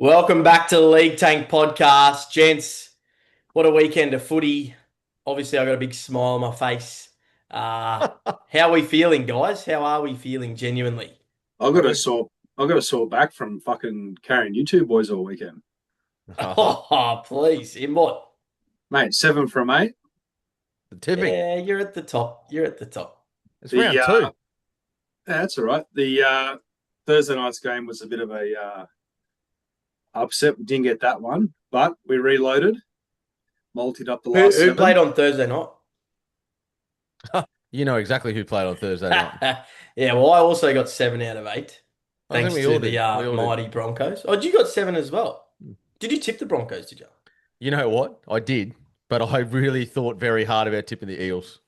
Welcome back to the League Tank Podcast, gents. What a weekend of footy. Obviously, I got a big smile on my face. How are we feeling, guys? How are we feeling genuinely? I've I got a think, sore. I've got a sore back from fucking carrying you two boys all weekend, oh, please, in what? mate. 7 from 8. The tipping. Yeah, you're at the top. You're at the top. It's The round two. that's all right. The Thursday night's game was a bit of a upset. We didn't get that one, but we reloaded, multied up the Who, last who played seven. on Thursday night? You know exactly who played on Thursday night. Yeah, well, I also got 7 out of 8, I think thanks we to all the did. We all did. mighty Broncos. Oh, you got 7 as well. Did you tip the Broncos, did you? You know what? I did, but I really thought very hard about tipping the Eels.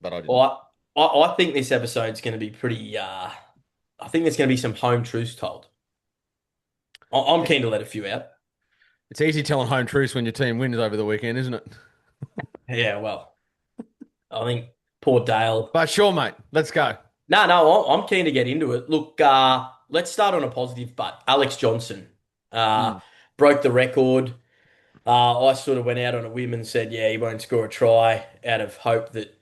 But I didn't. Well, I think this episode's going to be pretty. I think there's going to be some home truths told. I'm keen to let a few out. It's easy telling home truths when your team wins over the weekend, isn't it? Yeah, well, I think poor Dale. But sure, mate. Let's go. No, I'm keen to get into it. Look, let's start on a positive. But Alex Johnson broke the record. I sort of went out on a whim and said, yeah, he won't score a try out of hope that,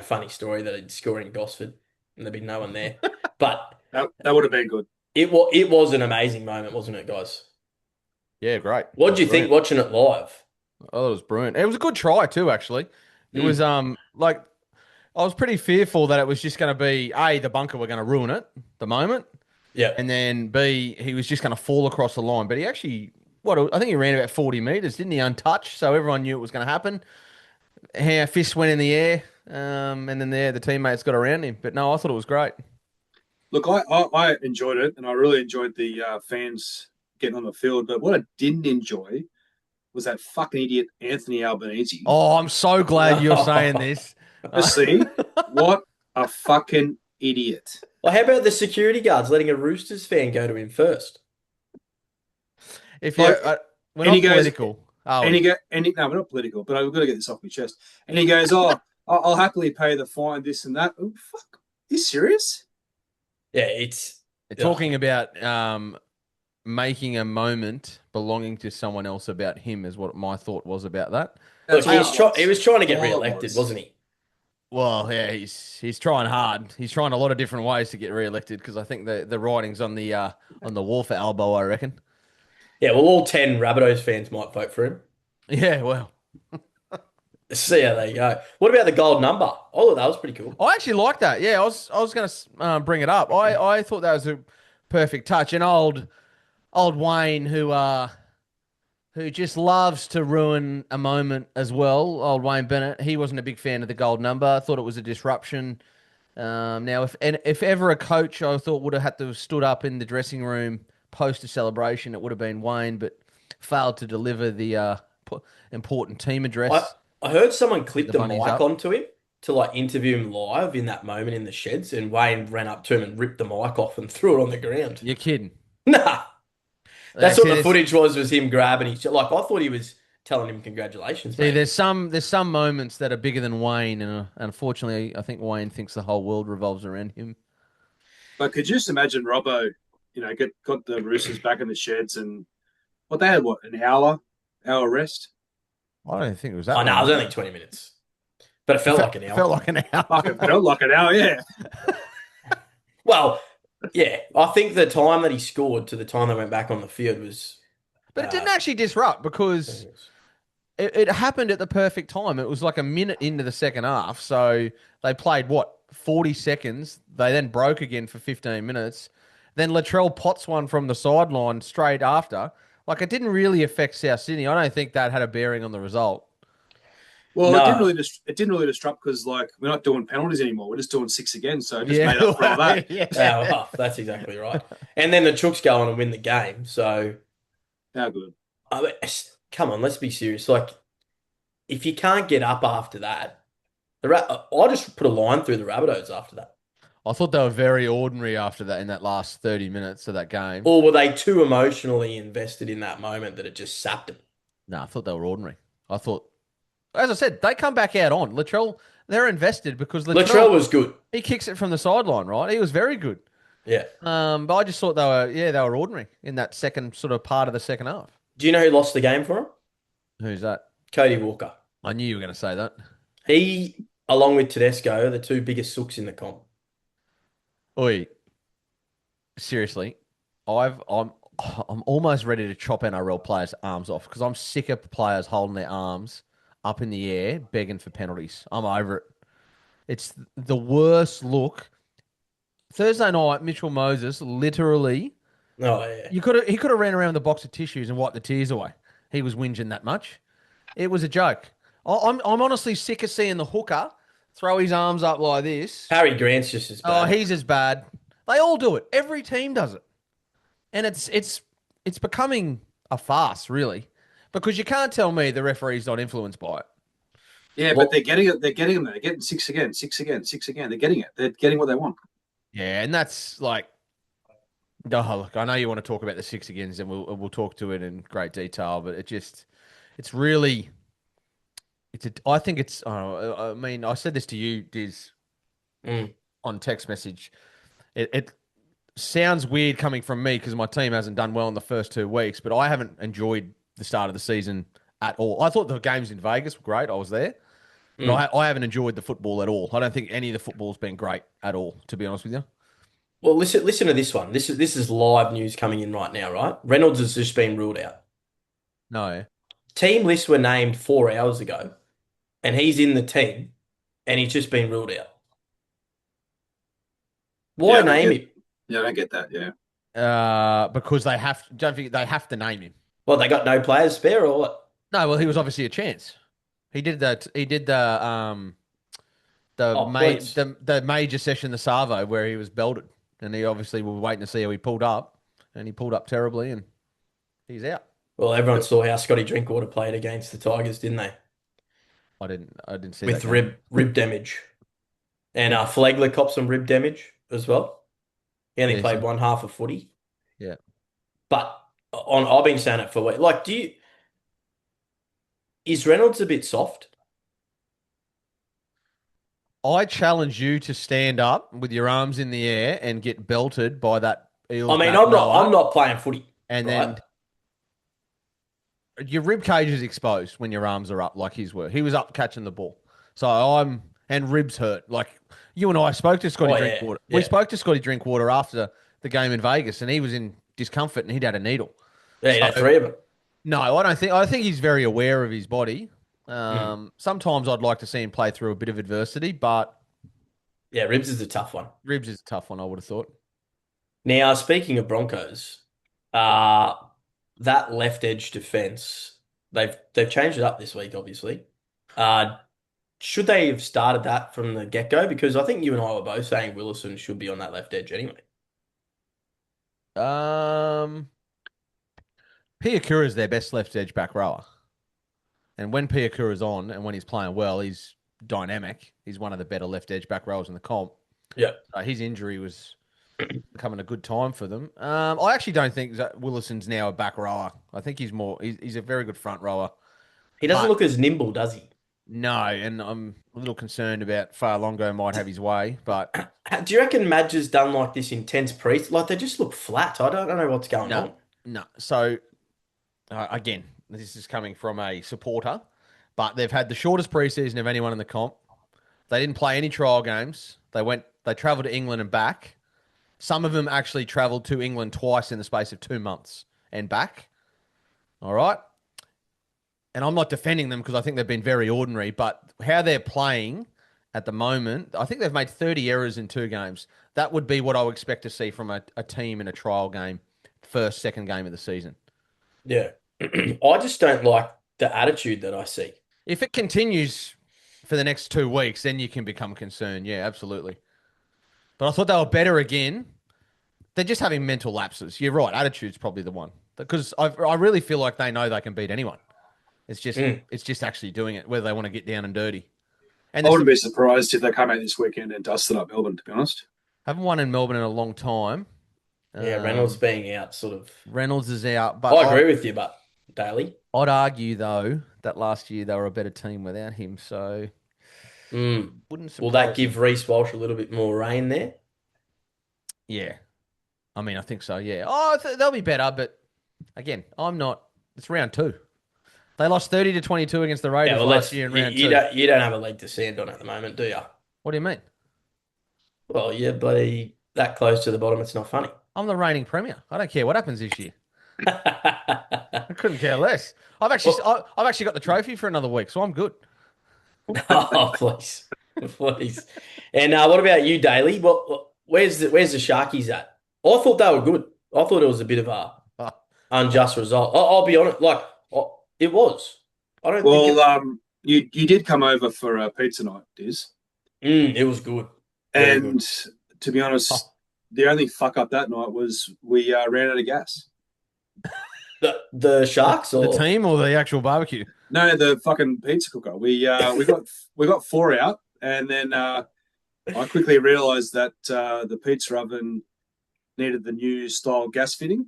funny story that he'd score in Gosford and there'd be no one there. But That would have been good. it was an amazing moment, wasn't it, guys? Yeah, great. What did you think watching it live? Oh, it was brilliant. It was a good try too, actually. It was like I was pretty fearful that it was just going to be A, the bunker were going to ruin it, the moment. Yeah. And then B, he was just going to fall across the line. But he actually, I think he ran about 40 metres, didn't he, untouched? So everyone knew it was going to happen. Fist went in the air, and then the teammates got around him. But no, I thought it was great. Look, I enjoyed it, and I really enjoyed the fans getting on the field. But what I didn't enjoy was that fucking idiot Anthony Albanese. Oh, I'm so glad you're saying this. Just see what a fucking idiot. Well, how about the security guards letting a Roosters fan go to him first? If you, Like, we're and not he goes, political. and he go, and he, no, we're not political, but I've got to get this off my chest. And he goes, "Oh, I'll happily pay the fine, this and that." Oh, fuck, are you serious? Yeah, it's Talking about making a moment belonging to someone else about him is what my thought was about that. look, he was trying to get All it re-elected, was. wasn't he? Well, yeah, he's trying hard. He's trying a lot of different ways to get re-elected because I think the writing's on the wall for Albo, I reckon. Yeah, well, all 10 Rabbitohs fans might vote for him. Yeah, well, See how they go. What about the gold number? I thought that was pretty cool. I actually like that. Yeah, I was going to bring it up. I thought that was a perfect touch. And old Wayne who just loves to ruin a moment as well. Old Wayne Bennett, he wasn't a big fan of the gold number. I thought it was a disruption. Now, if ever a coach I thought would have had to have stood up in the dressing room post a celebration, it would have been Wayne, but failed to deliver the important team address. I heard someone clip The the bunnies mic up. onto him to interview him live in that moment in the sheds, and Wayne ran up to him and ripped the mic off and threw it on the ground. You're kidding. Nah, that's See, what the footage was him grabbing his. I thought he was telling him congratulations, See, mate. there's some moments that are bigger than Wayne, and unfortunately, I think Wayne thinks the whole world revolves around him. But could you just imagine Robbo, got the Roosters back in the sheds and what they had, an hour rest? I don't think it was that. Oh no, it was long. only 20 minutes, but it felt like an hour. Felt like an hour. Fucking felt like an hour, yeah. Well, yeah, I think the time that he scored to the time they went back on the field was. But it didn't actually disrupt because it happened at the perfect time. It was like a minute into the second half. So they played, 40 seconds. They then broke again for 15 minutes. Then Latrell pots one from the sideline straight after. Like, it didn't really affect South Sydney. I don't think that had a bearing on the result. Well, No. it didn't really disrupt because we're not doing penalties anymore. We're just doing 6 again, so it just Yeah. made up for all that. Yeah. Yeah, well, that's exactly right. And then the Chooks go on and win the game. So, How good. I mean, come on, let's be serious. If you can't get up after that, I just put a line through the Rabbitohs after that. I thought they were very ordinary after that in that last 30 minutes of that game. Or were they too emotionally invested in that moment that it just sapped them? No, I thought they were ordinary. I thought, as I said, they come back out on. Latrell, they're invested because Latrell Latrell was good. he kicks it from the sideline, right? He was very good. Yeah. But I just thought they were ordinary in that second sort of part of the second half. Do you know who lost the game for him? Who's that? Cody Walker. I knew you were going to say that. He, along with Tedesco, are the two biggest sooks in the comp. Oi, seriously, I've I'm almost ready to chop NRL players' arms off because I'm sick of players holding their arms up in the air begging for penalties. I'm over it. It's the worst look. Thursday night, Mitchell Moses literally Oh, yeah. he could have ran around with a box of tissues and wiped the tears away. He was whinging that much. It was a joke. I'm honestly sick of seeing the hooker throw his arms up like this. Harry Grant's just as Oh, bad. he's as bad. They all do it. Every team does it. And it's becoming a farce, really, because you can't tell me the referee's not influenced by it. Yeah, Well, but they're getting it. They're getting them. They're getting six again, six again, six again. They're getting it. They're getting what they want. Yeah, and that's like, oh, look, I know you want to talk about the six agains, and we'll talk to it in great detail, but it's really, I think it's, I mean, I said this to you, Diz, mm. on text message. It sounds weird coming from me because my team hasn't done well in the first 2 weeks, but I haven't enjoyed the start of the season at all. I thought the games in Vegas were great. I was there. But I haven't enjoyed the football at all. I don't think any of the football's been great at all, to be honest with you. Well, listen to this one. This is live news coming in right now, right? Reynolds has just been ruled out. No. Team lists were named 4 hours ago, and he's in the team, and he's just been ruled out. Why Yeah, I don't name get. him? Yeah, I don't get that. Yeah. Because don't think they have to name him. Well, they got no players spare or what? No, well, he was obviously a chance. He did that. He did Oh, points. the major session, the Savo, where he was belted, and he obviously was waiting to see how he pulled up, and he pulled up terribly, and he's out. Well, everyone saw how Scotty Drinkwater played against the Tigers, didn't they? I didn't see With that game. rib damage. And Flegler copped some rib damage as well. He only Yeah, played so- one half of footy. Yeah. But I've been saying it for a week. Like, is Reynolds a bit soft? I challenge you to stand up with your arms in the air and get belted by that Eels I mean, back rower, I'm not playing footy, and right? then your rib cage is exposed when your arms are up, like his were. He was up catching the ball, and ribs hurt. Like you and I spoke to Scotty Oh, yeah, Drinkwater. yeah. We spoke to Scotty Drinkwater after the game in Vegas, and he was in discomfort and he'd had a needle. Yeah, you know, So, three of them. no, I don't think. I think he's very aware of his body. Mm. Sometimes I'd like to see him play through a bit of adversity, but Yeah, ribs is a tough one. ribs is a tough one. I would have thought. Now, speaking of Broncos, that left edge defense, they've changed it up this week, obviously. Should they have started that from the get-go? Because I think you and I were both saying Willison should be on that left edge anyway. Piakura is their best left edge back rower. And when Piakura's on and when he's playing well, he's dynamic. He's one of the better left edge back rowers in the comp. Yeah. His injury was coming a good time for them. I actually don't think that Willison's now a back rower. I think he's a very good front rower. He doesn't But- look as nimble, does he? No, and I'm a little concerned about Farlongo might have his way, but Do you reckon Madge has done like this intense pre? Like they just look flat. I don't know what's going on. no. So again, this is coming from a supporter, but they've had the shortest preseason of anyone in the comp. They didn't play any trial games. They traveled to England and back. Some of them actually traveled to England twice in the space of 2 months and back. All right. And I'm not defending them because I think they've been very ordinary, but how they're playing at the moment, I think they've made 30 errors in 2 games. That would be what I would expect to see from a team in a trial game, first, second game of the season. Yeah. I just don't like the attitude that I see. If it continues for the next 2 weeks, then you can become concerned. Yeah, absolutely. But I thought they were better again. They're just having mental lapses. You're right. Attitude's probably the one because I really feel like they know they can beat anyone. It's just actually doing it, whether they want to get down and dirty. And I wouldn't be surprised if they come out this weekend and dusted up Melbourne, to be honest. haven't won in Melbourne in a long time. Yeah, Reynolds being out sort of. Reynolds is out, but I agree with you, but Daly. I'd argue though that last year they were a better team without him. So wouldn't Will that surprise give Reece Walsh a little bit more rein there? Yeah, I mean, I think so, yeah. Oh, they'll be better, but again, I'm not. It's round 2. They lost 30-22 against the Yeah, Raiders well, last year in round 2. you don't have a leg to stand on at the moment, do you? What do you mean? Well, you're bloody that close to the bottom. It's not funny. I'm the reigning premier. I don't care what happens this year. I couldn't care less. I've actually got the trophy for another week, so I'm good. Oh, please, please. And what about you, Daly? Where's the Sharkies at? I thought they were good. I thought it was a bit of a unjust result. I'll be honest, it was. I don't think you did come over for a pizza night, Diz. it was good. Very And good. to be honest, the only fuck up that night was we ran out of gas. The Sharks or the team or the actual barbecue? No, the fucking pizza cooker. We got 4 out, and then I quickly realised that the pizza oven needed the new style gas fitting.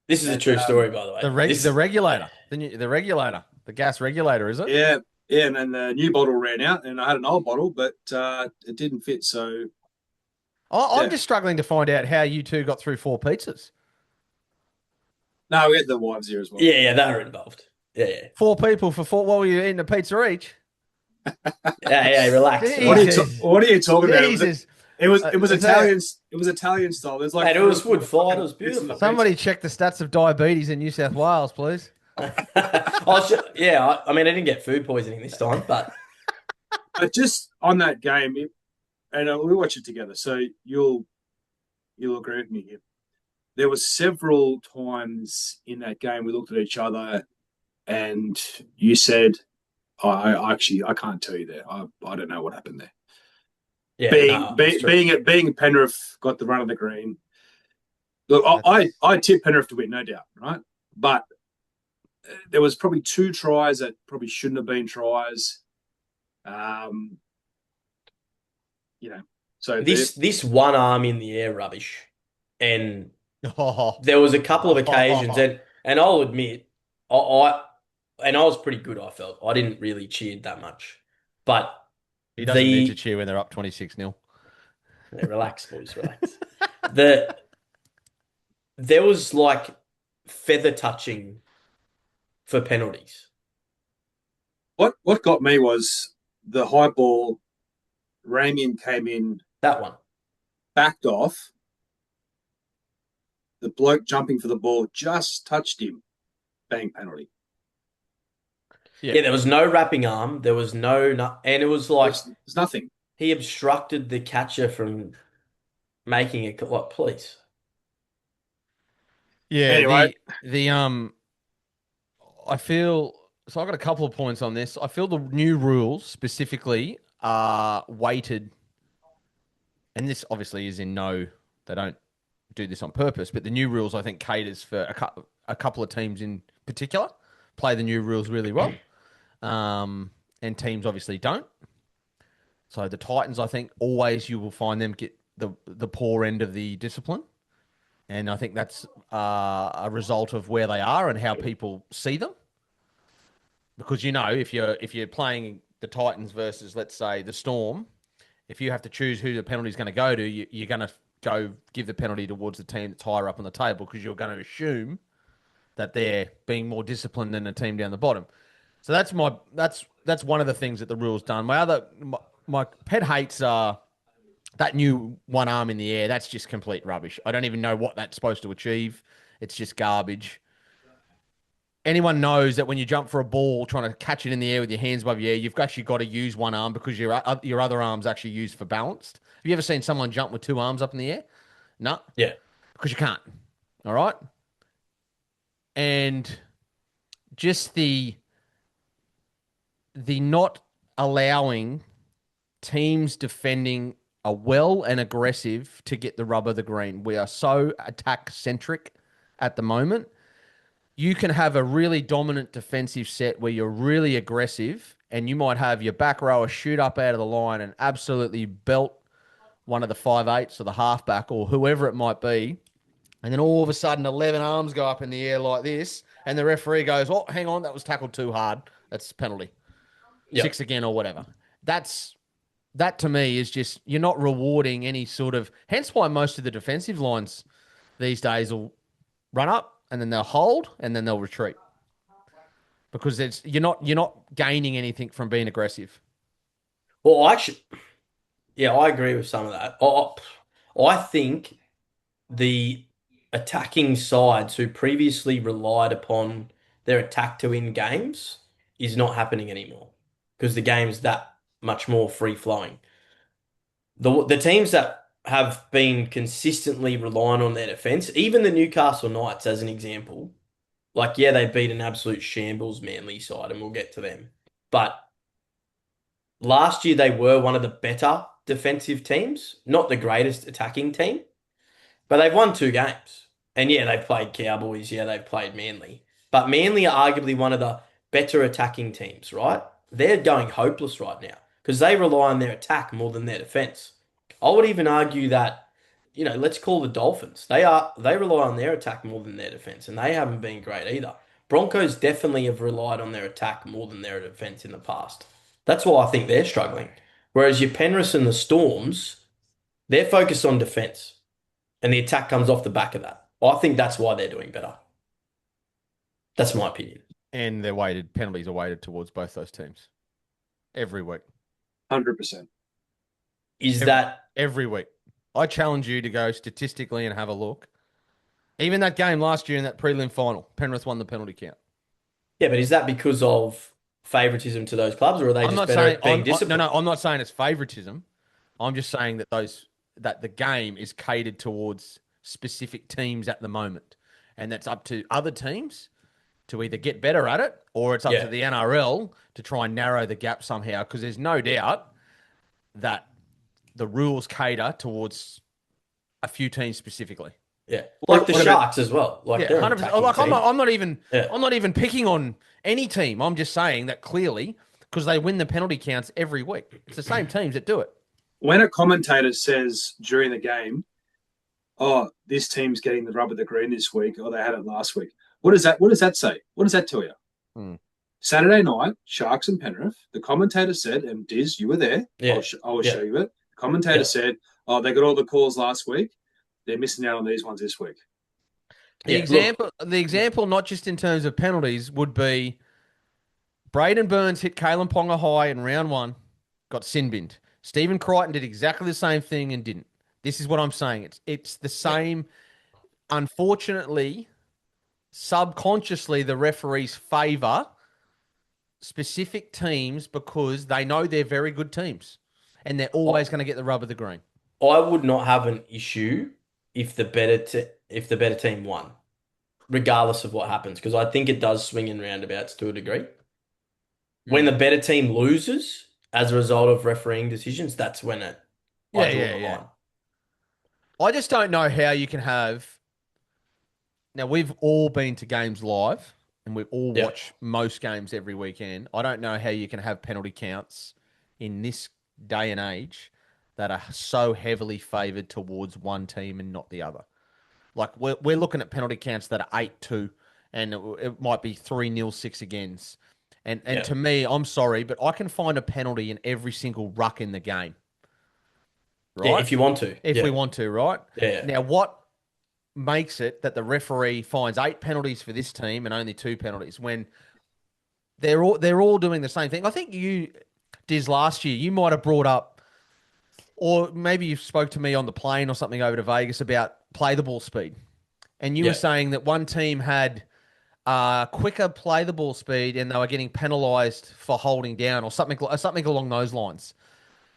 This is a true story, by the way. The regulator, the regulator, the gas regulator, is it? Yeah, and then the new bottle ran out, and I had an old bottle, but it didn't fit. So I'm just struggling to find out how you two got through 4 pizzas. No, we had the wives here as well. Yeah, they were involved. Yeah. 4 people for 4. What were you eating a pizza each? Yeah, relax. What are you talking about? Jesus. It was Italian. It was Italian style. There's like it was wood fired. It was beautiful. Somebody check the stats of diabetes in New South Wales, please. I mean, I didn't get food poisoning this time, but just on that game, and we watch it together, so you'll agree with me here. There were several times in that game we looked at each other, and you said, "I can't tell you there. I don't know what happened there." Yeah, being Penrith got the run of the green. Look, I tipped Penrith to win, no doubt, right? But there was probably 2 tries that probably shouldn't have been tries. So this one arm in the air rubbish, and there was a couple of occasions, and I'll admit, I was pretty good. I felt I didn't really cheer that much, but he doesn't need to cheer when they're up 26-0. Yeah, relax, boys, relax. There was like feather touching for penalties. What got me was the high ball. Ramian came in. That one backed off. The bloke jumping for the ball just touched him. Bang, penalty. Yeah, there was no wrapping arm. There was and it was like there's nothing. He obstructed the catcher from making it. What, please? Yeah. Anyway, I feel so. I got a couple of points on this. I feel the new rules specifically are weighted, and this obviously is they don't do this on purpose, but the new rules I think caters for a couple of teams in particular. Play the new rules really well, and teams obviously don't. So the Titans, I think, always you will find them get the poor end of the discipline, and I think that's a result of where they are and how people see them. Because if you're playing the Titans versus, let's say, the Storm, if you have to choose who the penalty is going to go to, you're going to go give the penalty towards the team that's higher up on the table because you're going to assume that they're being more disciplined than the team down the bottom. So that's one of the things that the rule's done. My pet hates that new one arm in the air. That's just complete rubbish. I don't even know what that's supposed to achieve. It's just garbage. Anyone knows that when you jump for a ball, trying to catch it in the air with your hands above your ear, you've actually got to use one arm because your other arm's actually used for balanced. Have you ever seen someone jump with 2 arms up in the air? No. Yeah. Because you can't. All right? And just the not allowing teams defending are well and aggressive to get the rub of the green. We are so attack-centric at the moment. You can have a really dominant defensive set where you're really aggressive and you might have your back rower shoot up out of the line and absolutely belt one of the 5'8" or the halfback or whoever it might be. And then all of a sudden 11 arms go up in the air like this and the referee goes, oh, hang on, that was tackled too hard. That's penalty. Yep. 6 again or whatever. That's that to me is just you're not rewarding any sort of. Hence why most of the defensive lines these days will run up and then they'll hold and then they'll retreat because you're not gaining anything from being aggressive. Well, actually, yeah, I agree with some of that. I think the attacking sides who previously relied upon their attack to win games is not happening anymore because the game's that much more free flowing. The teams that have been consistently relying on their defense, even the Newcastle Knights as an example, like yeah, they beat an absolute shambles Manly side, and we'll get to them. But last year they were one of the better defensive teams, not the greatest attacking team. But they've won 2 games. And yeah, they've played Cowboys. Yeah, they've played Manly. But Manly are arguably one of the better attacking teams, right? They're going hopeless right now because they rely on their attack more than their defense. I would even argue that, let's call the Dolphins. They rely on their attack more than their defense, and they haven't been great either. Broncos definitely have relied on their attack more than their defense in the past. That's why I think they're struggling. Whereas your Penrith and the Storms, they're focused on defense and the attack comes off the back of that. I think that's why they're doing better. That's my opinion. And penalties are weighted towards both those teams every week. 100%. Every week? I challenge you to go statistically and have a look. Even that game last year in that prelim final, Penrith won the penalty count. Yeah, but is that because of favouritism to those clubs, or are they just better at being disciplined? No, I'm not saying it's favouritism. I'm just saying that the game is catered towards specific teams at the moment. And that's up to other teams to either get better at it or it's up to the NRL to try and narrow the gap somehow because there's no doubt that the rules cater towards a few teams specifically. Yeah, like the Sharks as well. Like 100%. Like I'm not even picking on any team. I'm just saying that clearly because they win the penalty counts every week. It's the same teams that do it. When a commentator says during the game, "Oh, this team's getting the rub of the green this week," or "They had it last week," what does that say? What does that tell you? Saturday night, Sharks and Penrith. The commentator said, and Dizz, you were there. Yeah. I will show you it. The commentator said, "Oh, they got all the calls last week. They're missing out on these ones this week." The example, not just in terms of penalties, would be Braden Burns hit Kalen Ponga high in round 1, got sin binned. Stephen Crichton did exactly the same thing and didn't. This is what I'm saying. It's the same. Unfortunately, subconsciously, the referees favour specific teams because they know they're very good teams and they're always going to get the rub of the green. I would not have an issue if the better team won, regardless of what happens, because I think it does swing in roundabouts to a degree. When the better team loses as a result of refereeing decisions, that's when I draw the line. I just don't know how you can have. Now, we've all been to games live and we all watch most games every weekend. I don't know how you can have penalty counts in this day and age that are so heavily favoured towards one team and not the other. Like, we're looking at penalty counts that are 8-2 and it might be 3-0, 6 against. And to me, I'm sorry, but I can find a penalty in every single ruck in the game. Right? Yeah, if you want to. If we want to, right? Yeah. Now, what makes it that the referee finds 8 penalties for this team and only 2 penalties when they're all doing the same thing? I think you, Diz, last year, you might have brought up, or maybe you spoke to me on the plane or something over to Vegas about play the ball speed. And you were saying that one team had quicker play the ball speed and they were getting penalised for holding down or something along those lines.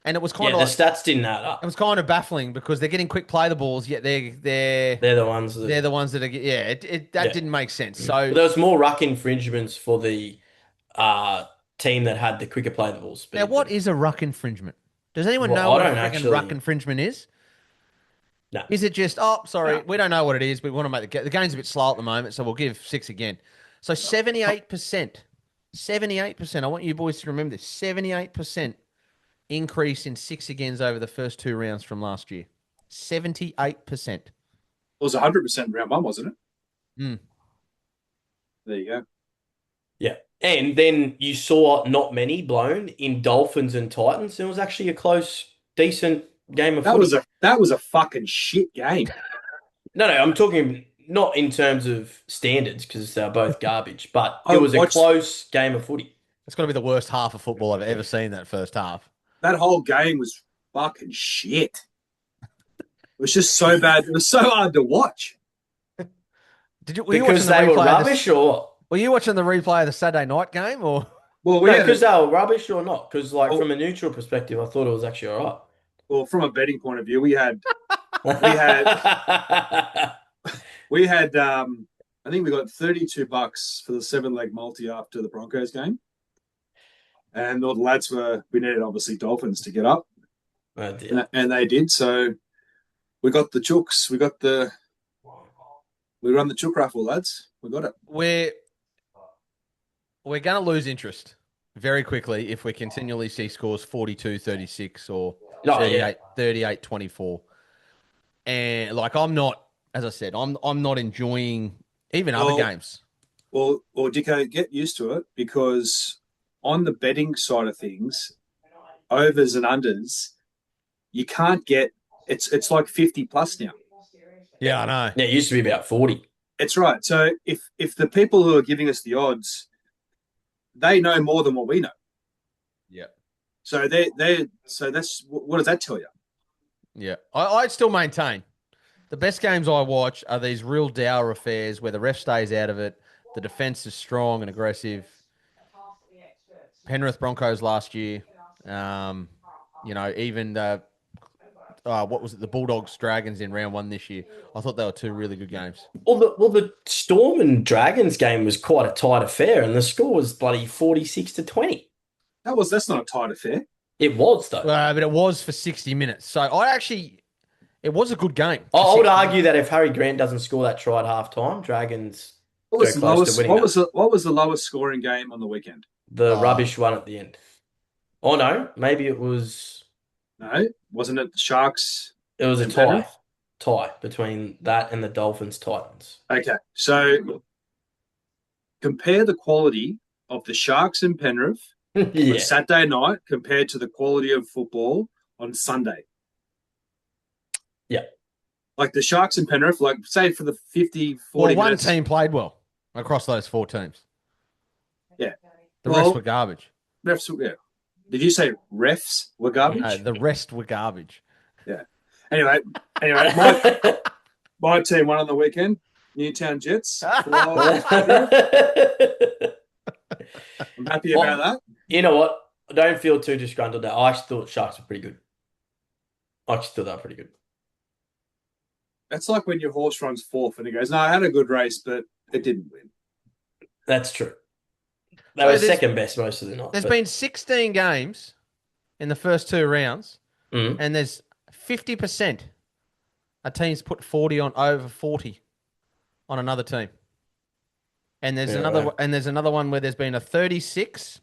And it was kind of the stats didn't add up. It was kind of baffling because they're getting quick play the balls, yet they're the ones that that didn't make sense. So but there was more ruck infringements for the team that had the quicker play the ball speed. Now, what is a ruck infringement? Does anyone know what a ruck infringement is? No. Is it just, we don't know what it is, but we want to make the game's a bit slow at the moment, so we'll give 6 again. So 78%, I want you boys to remember this, 78% increase in 6 agains over the first 2 rounds from last year. 78%. It was 100% round 1, wasn't it? Mm. There you go. Yeah. And then you saw not many blown in Dolphins and Titans. It was actually a close, decent game of footy. That was a fucking shit game. No, I'm talking not in terms of standards because they're both garbage, but I it was a watched- close game of footy. It's got to be the worst half of football I've ever seen. That first half. That whole game was fucking shit. It was just so bad. It was so hard to watch. Were you Because watching they the were replay rubbish or what? Were you watching the replay of the Saturday night game or? Well, No, because they were rubbish or not? Because Oh. from a neutral perspective, I thought it was actually all well, from a betting point of view, we had right. I think we got $32 for the 7-leg multi after the Broncos game. And all the lads we needed obviously Dolphins to get up. Oh, dear. And they did. So we got the chooks. We run the chook raffle, lads. We got it. We're going to lose interest very quickly if we continually see scores 42-36 or Oh, 38-24. And like I'm not, as I said, I'm not enjoying even other games. Well, Dicko, get used to it because on the betting side of things, overs and unders, you can't get it's like 50 plus now. Yeah, I know. Yeah, it used to be about 40. It's right. So if the people who are giving us the odds, they know more than what we know. Yeah. So so that's what does that tell you? Yeah. I still maintain the best games I watch are these real dour affairs where the ref stays out of it, the defense is strong and aggressive. Penrith Broncos last year, even the what was it? The Bulldogs Dragons in round 1 this year. I thought they were 2 really good games. Well, the Storm and Dragons game was quite a tight affair, and the score was bloody 46-20. That's not a tight affair. It was though. But it was for 60 minutes. So it was a good game. I would argue that if Harry Grant doesn't score that try at halftime, Dragons What was, go the close lowest, to winning. what was the lowest scoring game on the weekend? The rubbish one at the end. Oh no, maybe it was. No, wasn't it the Sharks? It was a and tie Penrith? between that and the Dolphins Titans. Okay, so compare the quality of the Sharks and Penrith Yeah, on Saturday night compared to the quality of football on Sunday. Yeah. Like the Sharks and Penrith, like say for the 50, 40 one minutes. team played well across those 4 teams. Yeah. The Well, rest were garbage. Refs, yeah. Did you say refs were garbage? No, the rest were garbage. Anyway, my team won on the weekend. Newtown Jets. I'm happy about that. You know what? I don't feel too disgruntled now. I actually thought Sharks were pretty good. I actually thought they were pretty good. That's like when your horse runs fourth and it goes, no, I had a good race, but it didn't win. That's true. They So were there's- second best most of the night. There's but- been 16 games in the first 2 rounds, Mm. and there's 50% a team's put 40 on over 40 on another team. And there's Yeah, another right. and there's another one where there's been a 36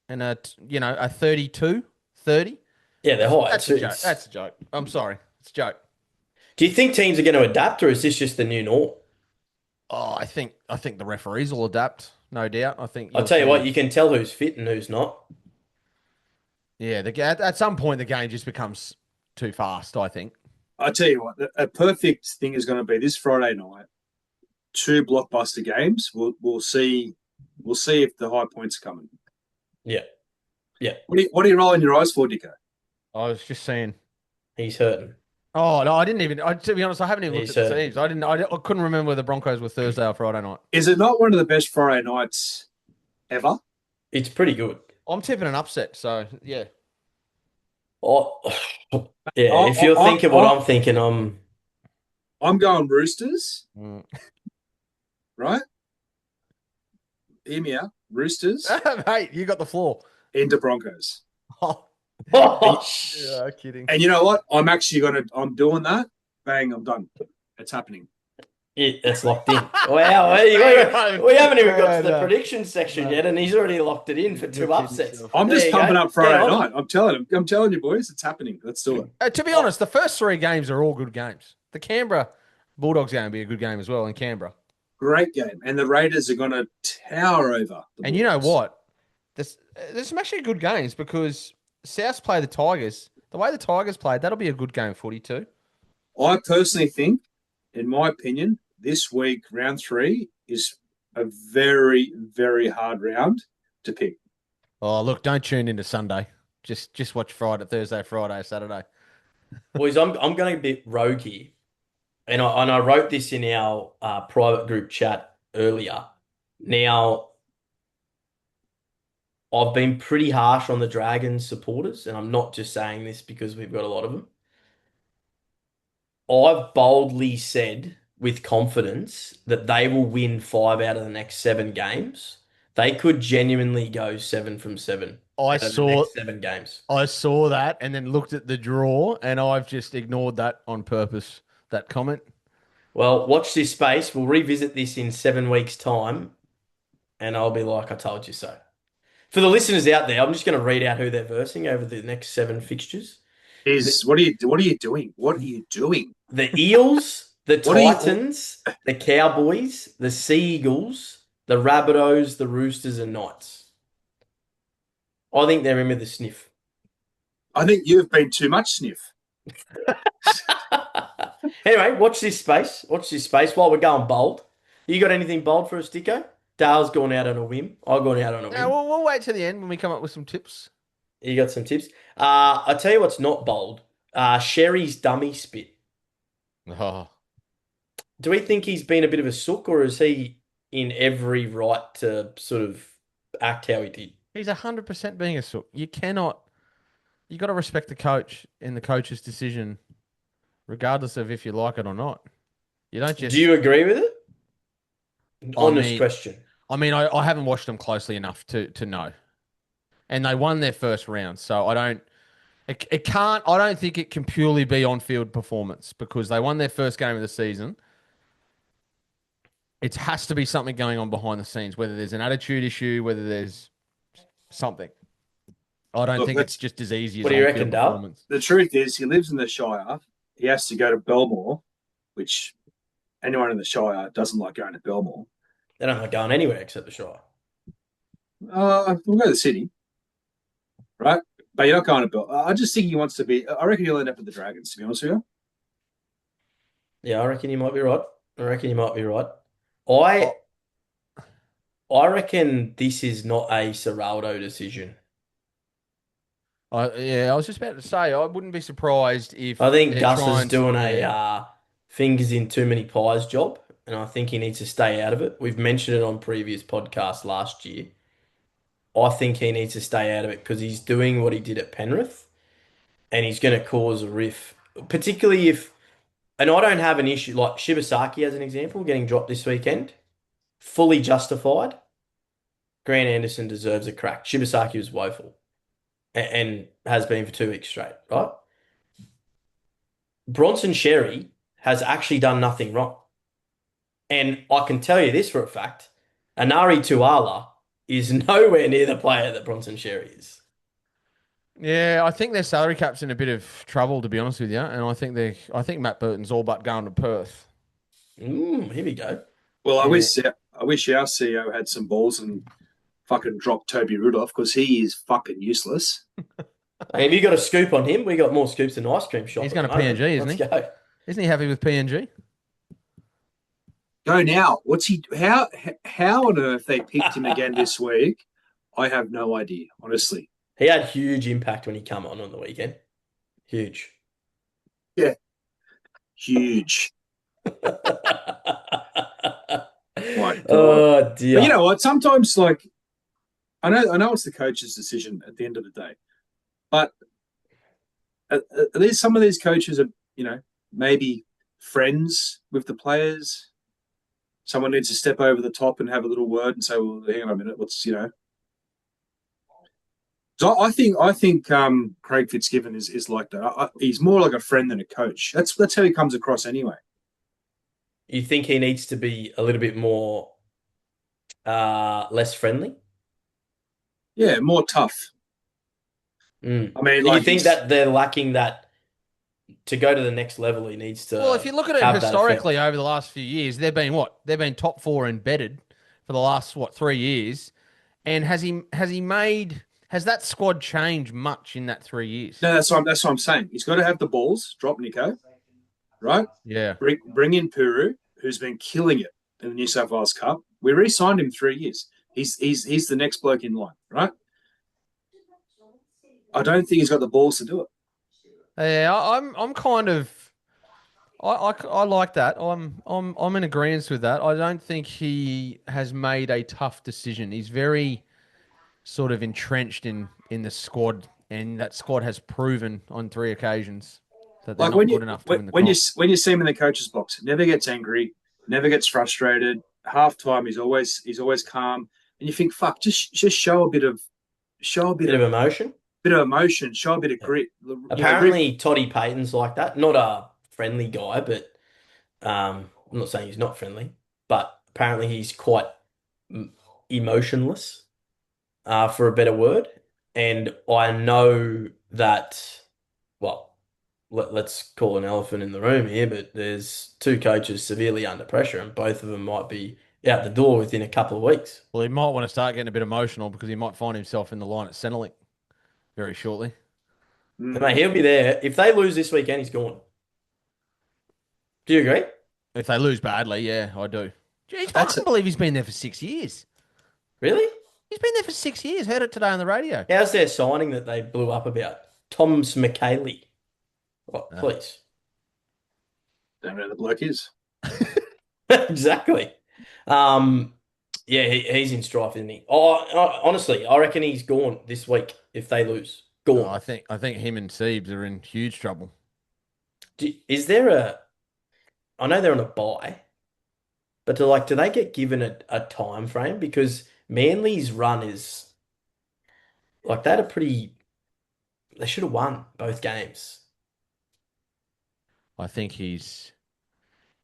and a 32, 30. Yeah, they're high. That's a joke. That's a joke. I'm sorry. It's a joke. Do you think teams are going to adapt, or is this just the new norm? Oh, I think the referees will adapt, no doubt. I think I'll you'll tell you see- what, you can tell who's fit and who's not. Yeah, at some point the game just becomes too fast, I think. I tell you what, a perfect thing is going to be this Friday night. 2 blockbuster games. We'll see if the high points are coming. Yeah. Yeah. What are you rolling your eyes for, Dicko? I was just saying. He's hurting. Oh no, I didn't even. To be honest, I haven't even looked He's at the teams. I couldn't remember whether the Broncos were Thursday or Friday night. Is it not one of the best Friday nights ever? It's pretty good. I'm tipping an upset, so yeah. Oh, yeah. If you're thinking what I'm thinking, I'm going Roosters, Mm. right? Hear me out. Roosters Mate, you got the floor. into Broncos. Oh, oh, yeah, kidding. And you know what? I'm doing that. Bang, I'm done. It's happening. yeah, that's locked in. Wow, we haven't even got to the prediction section yet, and he's already locked it in for 2 upsets. I'm There just you pumping go. up Friday Get on. night. I'm telling you, boys, it's happening. Let's do it. To be honest, the first 3 games are all good games. The Canberra Bulldogs game will be a good game as well in Canberra. Great game. And the Raiders are going to tower over the And you know Bulldogs. what? There's some actually good games because Souths play the Tigers. The way the Tigers played, that'll be a good game of footy too. I personally think, in my opinion, this week, round 3, is a very, very hard round to pick. Oh, look, don't tune into Sunday. Just watch Thursday, Friday, Saturday. Boys, I'm going a bit rogue here, and I wrote this in our private group chat earlier. Now, I've been pretty harsh on the Dragons supporters, and I'm not just saying this because we've got a lot of them. I've boldly said with confidence that they will win 5 out of the next 7 games. They could genuinely go 7 from 7 I out of the saw next 7 games. I saw that and then looked at the draw and I've just ignored that on purpose, that comment. Well, watch this space. We'll revisit this in 7 weeks' time, and I'll be like, I told you so. For the listeners out there, I'm just going to read out who they're versing over the next 7 fixtures. What are you doing? What are you doing? The Eels, the What are you- Titans, the Cowboys, the Sea Eagles, the Rabbitohs, the Roosters, and Knights. I think they're in with the sniff. I think you've been too much sniff. Anyway, watch this space. Watch this space while we're going bold. You got anything bold for us, Dicko? Dale's gone out on a whim. I've gone out on a Now whim. we'll wait till the end when we come up with some tips. You got some tips? I'll tell you what's not bold. Sherry's dummy spit. Oh, Do we think he's been a bit of a sook, or is he in every right to sort of act how he did? he's 100% being a sook. You got to respect the coach and the coach's decision, regardless of if you like it or not. You don't just. Do you agree with it? Honest mean- question. I haven't watched them closely enough to know. And they won their first round, so I don't think it can purely be on-field performance because they won their first game of the season. It has to be something going on behind the scenes, whether there's an attitude issue, whether there's something. I don't think it's just as easy as What do you on-field reckon, Dale? performance. The truth is, he lives in the Shire. He has to go to Belmore, which anyone in the Shire doesn't like going to Belmore. They don't like going anywhere except the Shire. We'll go to the city, right? But you're not going to Belmore. I just think he wants to be. I reckon he'll end up with the Dragons, to be honest with you. Yeah, I reckon you might be right. I I reckon this is not a Serraldo decision. I was just about to say I wouldn't be surprised if I think they're Gus is trying to- doing yeah. a fingers in too many pies job, and I think he needs to stay out of it. We've mentioned it on previous podcasts last year. I think he needs to stay out of it because he's doing what he did at Penrith, and he's going to cause a riff, particularly if. And I don't have an issue like Shibasaki as an example, getting dropped this weekend, fully justified. Grant Anderson deserves a crack. Shibasaki was woeful and has been for 2 weeks straight, right? Bronson Sherry has actually done nothing wrong. And I can tell you this for a fact, Anari Tuala is nowhere near the player that Bronson Sherry is. Yeah, I think their salary cap's in a bit of trouble, to be honest with you, and I think Matt Burton's all but going to Perth. Here we go. Well, I Yeah. wish our CEO had some balls and fucking dropped Toby Rudolph because he is fucking useless. Hey, have you got a scoop on him? We got more scoops than ice cream shop. He's at going the to moment. PNG, isn't he? Let's go. Isn't he happy with PNG? Go now. What's he? How on earth they picked him again this week? I have no idea, honestly. He had huge impact when he came on the weekend. Huge. Huge. My God. Oh dear. But you know what? Sometimes, like, I know it's the coach's decision at the end of the day, but at least some of these coaches are, maybe friends with the players. Someone needs to step over the top and have a little word and say, "Well, hang on a minute, So I think Craig Fitzgibbon is like that. He's more like a friend than a coach. That's how he comes across anyway. You think he needs to be a little bit more less friendly? Yeah, more tough. Mm. I mean, Do like you think that they're lacking that to go to the next level, he needs Well, if to you look at it have that historically effect. over the last few years, they've been what? They've been top four embedded for the last 3 years. And has that squad changed much in that 3 years? No, that's what I'm saying. He's got to have the balls. Drop Nico, right? Yeah. Bring in Puru, who's been killing it in the New South Wales Cup. We re-signed him 3 years. He's the next bloke in line, right? I don't think he's got the balls to do it. Yeah, I'm kind of I like that. I'm in agreement with that. I don't think he has made a tough decision. He's very sort of entrenched in the squad, and that squad has proven on 3 occasions that they're Like not good enough to win the comp. when you see him in the coach's box, never gets angry, never gets frustrated. Half time, he's always calm, and you think, fuck, just show a bit Bit of of emotion. emotion, show a bit of Yeah. grit. Apparently, Toddy Payton's like that. Not a friendly guy, but I'm not saying he's not friendly, but apparently he's quite mm, emotionless, for a better word. And I know that, well, let's call an elephant in the room here, but there's two coaches severely under pressure, and both of them might be out the door within a couple of weeks. Well, he might want to start getting a bit emotional because he might find himself in the line at Centrelink very shortly. And mate, he'll be there. If they lose this weekend, he's gone. Do you agree? If they lose badly, yeah, I do. Jeez, I That's can't it. believe he's been there for 6 years. Really? He's been there for 6 years. Heard it today on the radio. How's their signing that they blew up about? Tom's McKaylee. Oh, No. please. Don't know who the bloke is. Exactly. Um, yeah, he's in strife, isn't he? Honestly, I reckon he's gone this week if they lose. No, Gone. I think him and Siebes are in huge trouble. Is there a? I know they're on a bye, but do they get given a time frame? Because Manly's run is like they had a pretty. They should have won both games. I think he's.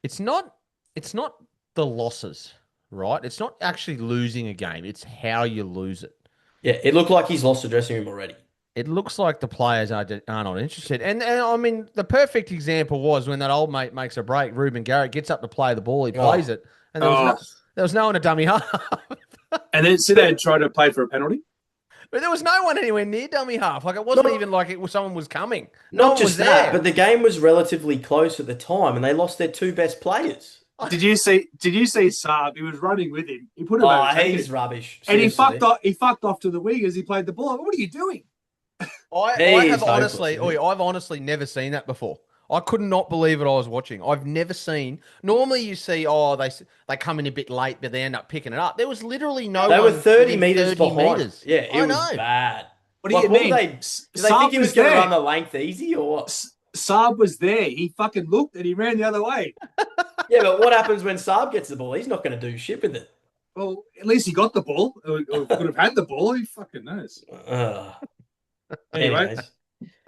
It's not. It's not the losses, right? It's not actually losing a game. It's how you lose it. Yeah, it looked like he's lost the dressing room already. It looks like the players are not interested. And I mean, the perfect example was when that old mate makes a break. Ruben Garrett gets up to play the ball. He plays Oh, it, and there was no one a dummy half. And then sit there and try to play for a penalty. But there was no one anywhere near dummy half. Like it wasn't even like someone was coming. No not one was just that, there. but the game was relatively close at the time, and they lost their two best players. Did you see Saab? He was running with him. He put him Oh, overtaken. he's rubbish. And he Seriously. fucked off to the wing as he played the ball. What are you doing? I He have is honestly, hopeless, isn't I've honestly never seen that before. I could not believe what I was watching. I've never seen. Normally, you see, they come in a bit late, but they end up picking it up. There was literally no They one were 30 within meters 30 behind. meters. Yeah, it I was know. bad. What do you What mean? did they think he was going to run the length easy or what? Saab was there. He fucking looked and he ran the other way. Yeah, but what happens when Saab gets the ball? He's not going to do shit with it. Well, at least he got the ball, or could have had the ball. He fucking knows. Uh, Anyway.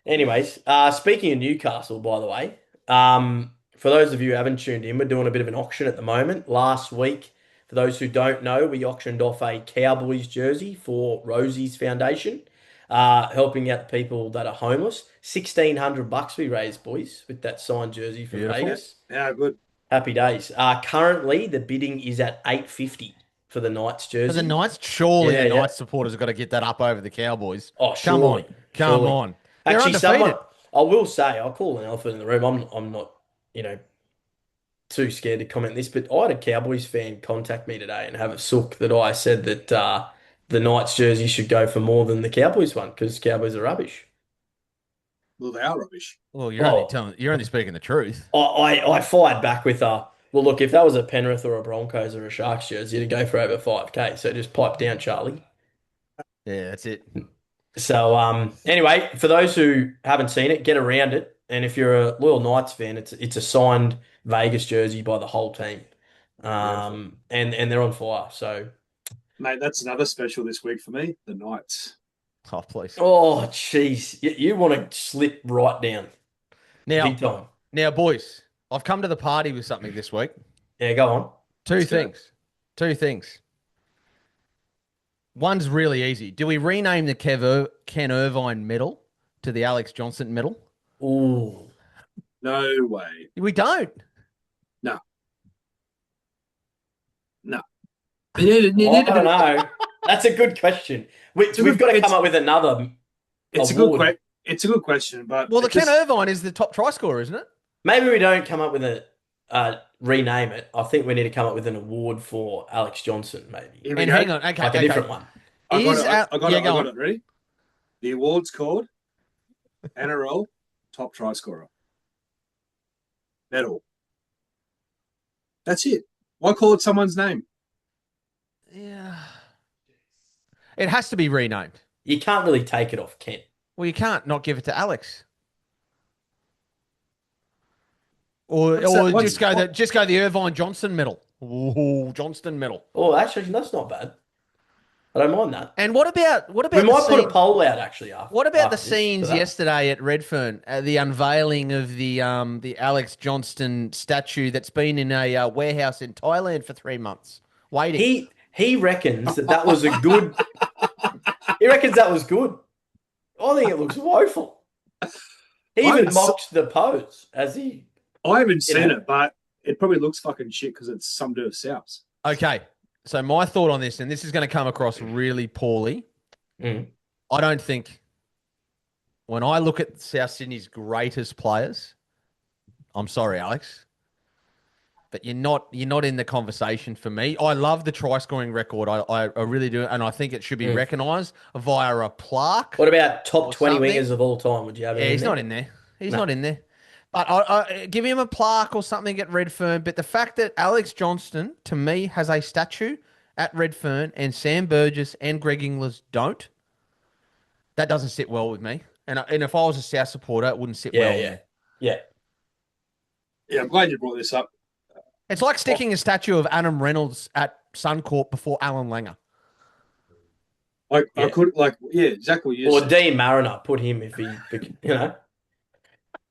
anyways, speaking of Newcastle, by the way, for those of you who haven't tuned in, we're doing a bit of an auction at the moment. Last week, for those who don't know, we auctioned off a Cowboys jersey for Rosie's Foundation, helping out the people that are homeless. $1,600 we raised, boys, with that signed jersey from Beautiful. Vegas. Yeah, good. Happy days. Currently, the bidding is at $850 for the Knights For jersey. the Knights, surely Yeah, the yeah. Knights supporters have got to get that up over the Cowboys. Oh, Come on. surely, Come surely. on. They're Actually, undefeated. someone I will say, I'll call an elephant in the room. I'm not, too scared to comment this, but I had a Cowboys fan contact me today and have a sook that I said that the Knights jersey should go for more than the Cowboys one because Cowboys are rubbish. Well, they are rubbish. Well, Oh. you're only speaking the truth. I fired back with well, look, if that was a Penrith or a Broncos or a Sharks jersey, it'd go for over 5K. So just pipe down, Charlie. Yeah, that's it. So anyway, for those who haven't seen it, get around it. And if you're a loyal Knights fan, it's a signed Vegas jersey by the whole team. And they're on fire. So Mate, that's another special this week for me. The Knights. Oh, please. oh jeez, you want to slip right down. Now, Big time. now, boys, I've come to the party with something this week. Yeah, go on. Two Let's go. things. Two things. One's really easy. Do we rename the Ken Irvine medal to the Alex Johnson medal? Ooh. No way. We don't. No. No. I don't know. That's a good question. We've got to come up with another It's award. It's a good question, but Well, the Ken Irvine is the top try scorer, isn't it? Maybe we don't come up with rename it. I think we need to come up with an award for Alex Johnson, maybe. here we And go. hang on, okay, Like a different one. I got Is it. our- I got yeah, it. I go got on. it. Ready? The award's called NRL Top Try Scorer. Medal. That's it. Why call it someone's name? Yeah. It has to be renamed. You can't really take it off Kent. Well, you can't not give it to Alex. Or just go the Irvine Johnson medal. Ooh, Johnston medal. Oh, actually, that's not bad. I don't mind that. And what about We might put a poll out actually after. What about the this, scenes yesterday at Redfern, the unveiling of the Alex Johnston statue that's been in a warehouse in Thailand for 3 months waiting? He reckons that was a good. He reckons that was good. I think it looks woeful. He even mocked the pose as he. I haven't seen it, but it probably looks fucking shit because it's some dirt Souths. Okay, so my thought on this, and this is going to come across really poorly. I don't think when I look at South Sydney's greatest players, I'm sorry, Alex, but you're not in the conversation for me. I love the try scoring record. I really do, and I think it should be recognised via a plaque. What about top 20 wingers of all time? Would you have? Yeah, he's not in there. He's not in there. But I give him a plaque or something at Redfern. But the fact that Alex Johnston, to me, has a statue at Redfern and Sam Burgess and Greg Inglis don't, that doesn't sit well with me. And if I was a South supporter, it wouldn't sit well with me. Yeah, I'm glad you brought this up. It's like sticking a statue of Adam Reynolds at Suncorp before Alan Langer. I could, exactly what you or said. Dean Mariner, put him if he,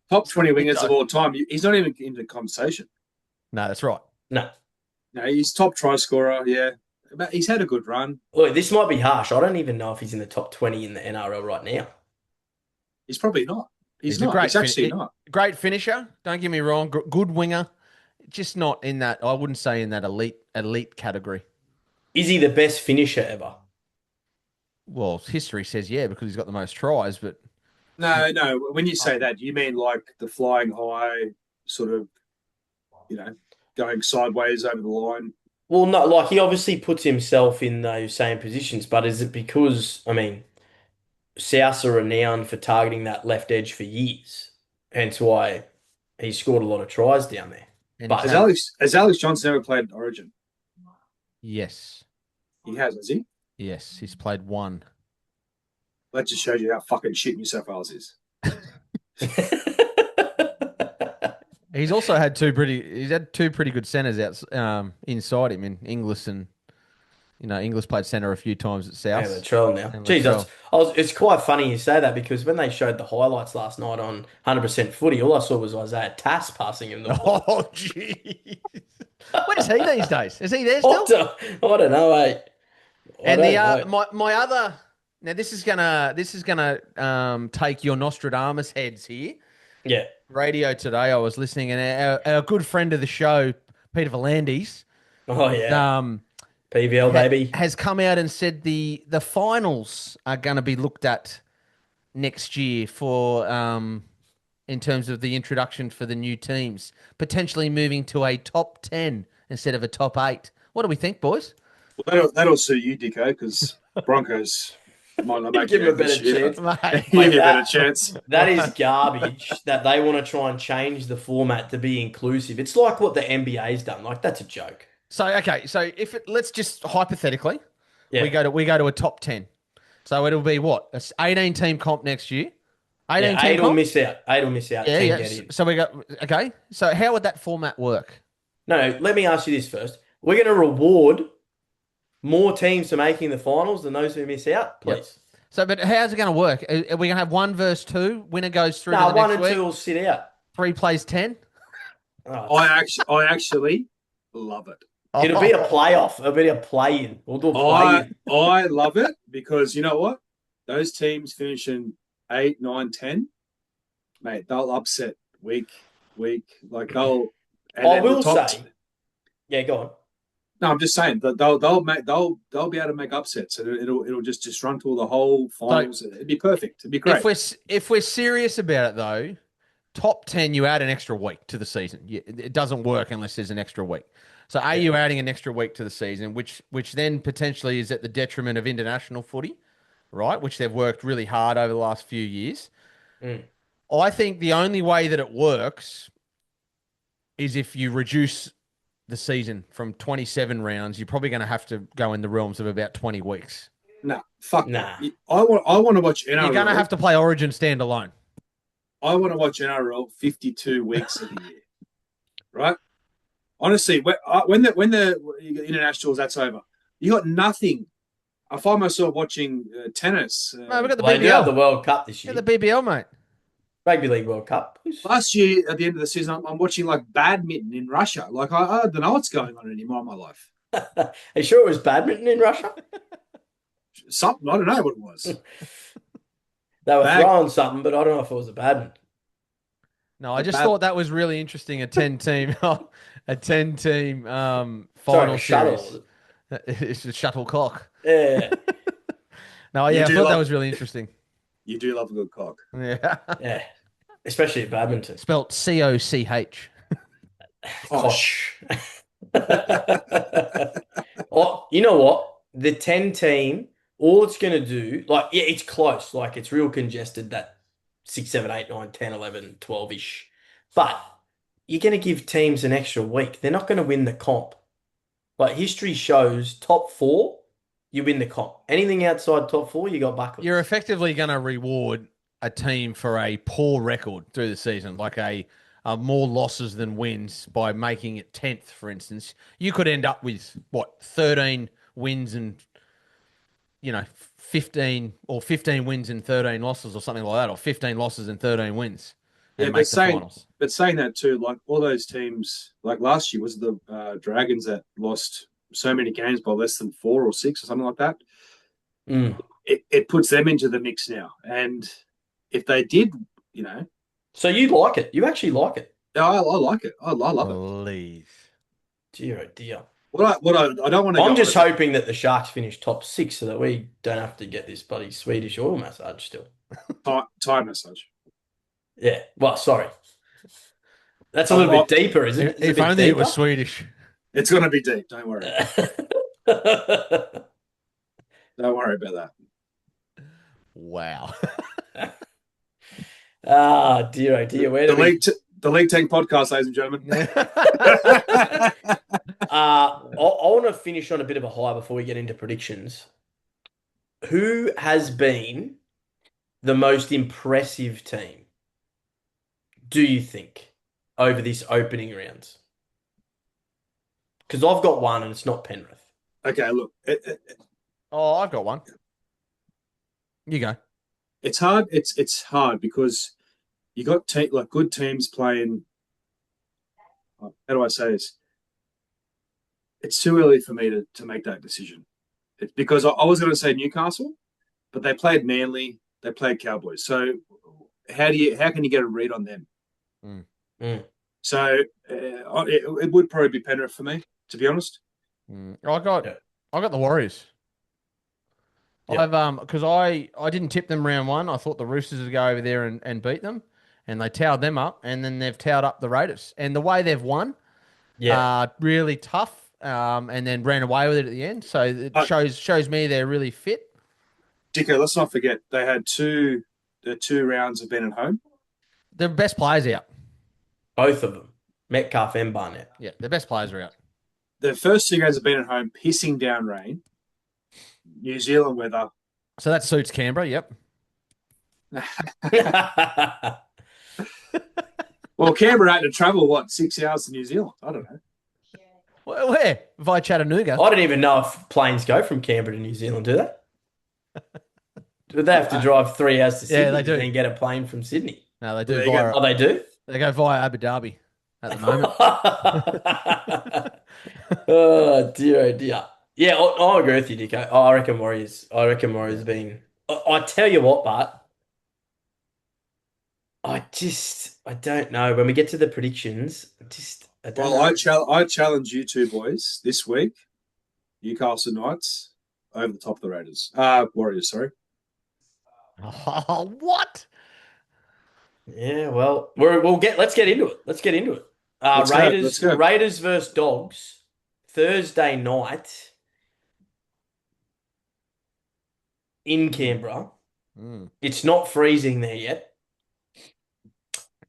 Top 20 wingers of all time. He's not even in the conversation. No, that's right. No, he's top try scorer, yeah. But he's had a good run. Look, this might be harsh. I don't even know if he's in the top 20 in the NRL right now. He's probably not. He's not. He's actually not. Great finisher. Don't get me wrong. Good winger. Just not in that. I wouldn't say in that elite category. Is he the best finisher ever? Well, history says yeah because he's got the most tries. But no. When you say that, you mean like the flying high, sort of, going sideways over the line. Well, no. Like he obviously puts himself in those same positions, but is it because Souths are renowned for targeting that left edge for years, hence why he scored a lot of tries down there. But has Alex Johnson ever played Origin? Yes. He has he? Yes, he's played one. That just shows you how fucking shit New South Wales is. He's also had two pretty good centres out inside him in Inglis and Inglis played centre a few times at South. Yeah, Latrell now. Jeez, it's quite funny you say that because when they showed the highlights last night on 100% footy, all I saw was Isaiah Tass passing him the ball. Oh, jeez. Where is he these days? Is he there still? I don't know, mate. My other now this is gonna take your Nostradamus heads here. Yeah. Radio today, I was listening, and our good friend of the show, Peter Volandis. Oh yeah. PVL baby has come out and said the finals are going to be looked at next year for in terms of the introduction for the new teams, potentially moving to a top 10 instead of a top 8. What do we think, boys? Well, that'll suit you, Dicko, because Broncos might not make give him a better chance. Give you a better chance. That is garbage that they want to try and change the format to be inclusive. It's like what the NBA's done. Like that's a joke. So let's just hypothetically, we go to a top 10. So it'll be what? An 18 team comp next year. 18 team comp? Will miss out. 8 will miss out. Yeah, yeah. So So how would that format work? No, let me ask you this first. We're going to reward more teams for making the finals than those who miss out, please. Yep. So, but how's it going to work? Are we going to have 1 versus 2? Winner goes through. No, 1 and 2 will sit out. 3 plays 10. Oh, I actually love it. It'll be a playoff. It'll be a play-in. We'll do a play-in. I love it because you know what? Those teams finishing 8, 9, 10, mate, they'll upset week week. Like they'll, I and the will top. say, yeah, go on. No, I'm just saying that they'll be able to make upsets. It'll just disgruntle the whole finals. It'd be perfect. It'd be great. If we're serious about it though, top 10, you add an extra week to the season. It doesn't work unless there's an extra week. So are you adding an extra week to the season, which then potentially is at the detriment of international footy, right? Which they've worked really hard over the last few years. Mm. I think the only way that it works is if you reduce the season from 27 rounds. You're probably going to have to go in the realms of about 20 weeks. Nah, fuck Nah. that. I want to watch NRL. You're going to have to play Origin standalone. I want to watch NRL 52 weeks of the year, right? Honestly, when the internationals, that's over. You got nothing. I find myself watching tennis. No, we've got the Well, they do have the BBL. World Cup this year. Yeah, the BBL, mate. Rugby League World Cup. Last year, at the end of the season, I'm watching like badminton in Russia. Like I don't know what's going on anymore in my life. Are you sure it was badminton in Russia? Something, I don't know what it was. They were throwing something, but I don't know if it was a badminton. No, I just thought that was really interesting. A 10-team final series. It's a shuttlecock. Yeah. No, yeah, I thought that was really interesting. You do love a good cock. Yeah. Yeah. Especially at badminton. Spelt COCH. Gosh. Oh, you know what? The 10 team, all it's going to do, like, yeah, it's close. Like, it's real congested, that 6, 7, 8, 9, 10, 11, 12-ish. But you're going to give teams an extra week. They're not going to win the comp. Like, history shows top 4, you win the comp. Anything outside top 4, you got buckles. You're effectively going to reward a team for a poor record through the season, like a more losses than wins by making it 10th, for instance. You could end up with, 13 wins and, 15 wins and 13 losses or something like that, or 15 losses and 13 wins. Yeah, but saying that too, like all those teams, like last year was the Dragons that lost so many games by less than 4 or 6 or something like that. Mm. It puts them into the mix now. And if they did, So you like it? You actually like it? I like it. I love it. Please. Dear, oh dear. I don't want to. I'm just hoping that the Sharks finish top 6 so that we don't have to get this bloody Swedish oil massage still. Thai massage. Yeah. Well, sorry. That's a little bit deeper, isn't it? If only it was Swedish. It's going to be deep. Don't worry. Don't worry about that. Wow. Dear, oh dear. Where the League Tank Podcast, ladies and gentlemen. I want to finish on a bit of a high before we get into predictions. Who has been the most impressive team, do you think, over this opening rounds? Because I've got one and it's not Penrith. Okay, look. I've got one. You go. It's hard. It's hard because you got good teams playing. How do I say this? It's too early for me to make that decision. It's because I was going to say Newcastle, but they played Manly, they played Cowboys. So how can you get a read on them? So it would probably be Penrith for me, to be honest. I got the Warriors. Yep. Because I didn't tip them round 1. I thought the Roosters would go over there and beat them, and they towed them up, and then they've towed up the Raiders. And the way they've won, really tough, and then ran away with it at the end. So it shows me they're really fit. Dicko, let's not forget they had the 2 rounds have been at home. The best players out. Both of them, Metcalf and Barnett. Yeah, the best players are out. The first 2 games have been at home, pissing down rain. New Zealand weather. So that suits Canberra, yep. Well, Canberra had to travel, 6 hours to New Zealand? I don't know. Where? Via Chattanooga. I don't even know if planes go from Canberra to New Zealand, do they? Do they have to drive 3 hours to Sydney they do. and get a plane from Sydney? No, they do. Oh, they do? They go via Abu Dhabi at the moment. Oh, dear. Yeah, I agree with you, Dicko. I reckon Warriors have been... I tell you what, Bart. I don't know. When we get to the predictions, I don't Well, know. I challenge you two boys this week, Newcastle Knights over the top of the Raiders. Warriors, sorry. Oh, what? Yeah, well, let's get into it. Let's get into it. Let's go. Let's go. Raiders versus Dogs, Thursday night in Canberra. Mm. It's not freezing there yet.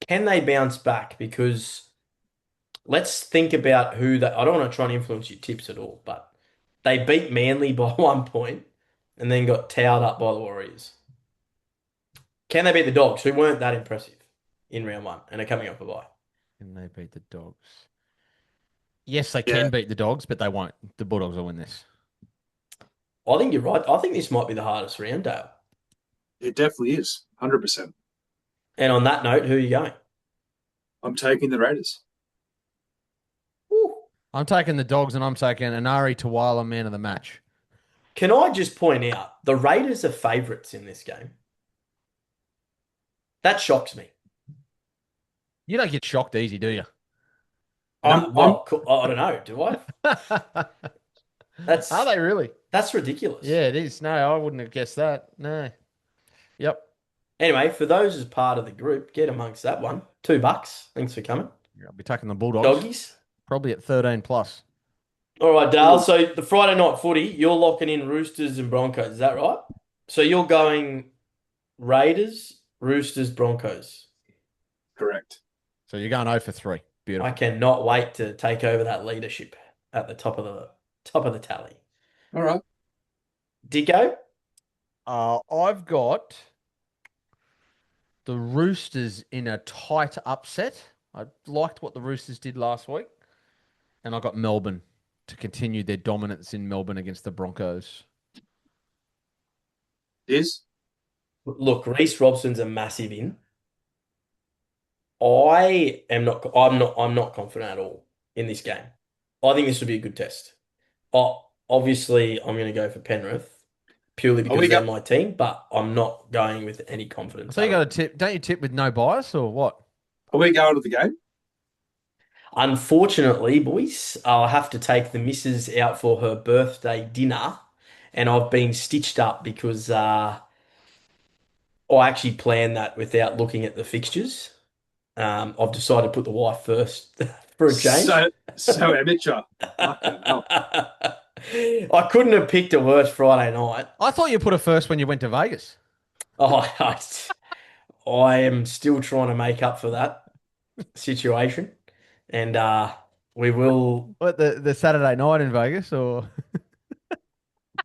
Can they bounce back? Because let's think about who that. I don't want to try and influence your tips at all, but they beat Manly by 1 point and then got towed up by the Warriors. Can they beat the Dogs, who weren't that impressive in round one and are coming off a bye? Can they beat the Dogs? Yes, they Yeah, can beat the Dogs, but they won't. The Bulldogs will win this. I think you're right. I think this might be the hardest round, Dale. it definitely is. 100%. And on that note, who are you going? I'm taking the Raiders. Woo. I'm taking the Dogs, and I'm taking Anari Tawala man of the match. Can I just point out the Raiders are favourites in this game? That shocks me. You don't get shocked easy, do you? No, well, I don't know. Do I? That's Are they really? That's ridiculous. Yeah, it is. No, I wouldn't have guessed that. No. Yep. Anyway, for those as part of the group, get amongst that one. $2. Thanks for coming. I'll be taking the Bulldogs. Doggies. Probably at 13 plus. All right, Dale. So the Friday night footy, you're locking in Roosters and Broncos. Is that right? So you're going Raiders, Roosters, Broncos. Correct. So you're going 0 for 3. Beautiful. I cannot wait to take over that leadership at the top of the tally. All right. Dicko? I've got the Roosters in a tight upset. I liked what the Roosters did last week. And I got Melbourne to continue their dominance in Melbourne against the Broncos. Dizz? Look, Reece Robson's a massive in. I'm not confident at all in this game. I think this will be a good test. Obviously, I'm going to go for Penrith purely because they're my team, but I'm not going with any confidence. So you got to tip? Don't you tip with no bias or what? Are we going to the game? Unfortunately, boys, I'll have to take the missus out for her birthday dinner, and I've been stitched up because I actually planned that without looking at the fixtures. I've decided to put the wife first for a change. So amateur. Fucking hell. I couldn't have picked a worse Friday night. I thought you put it first when you went to Vegas. Oh, I am still trying to make up for that situation, and we will. What, the Saturday night in Vegas, or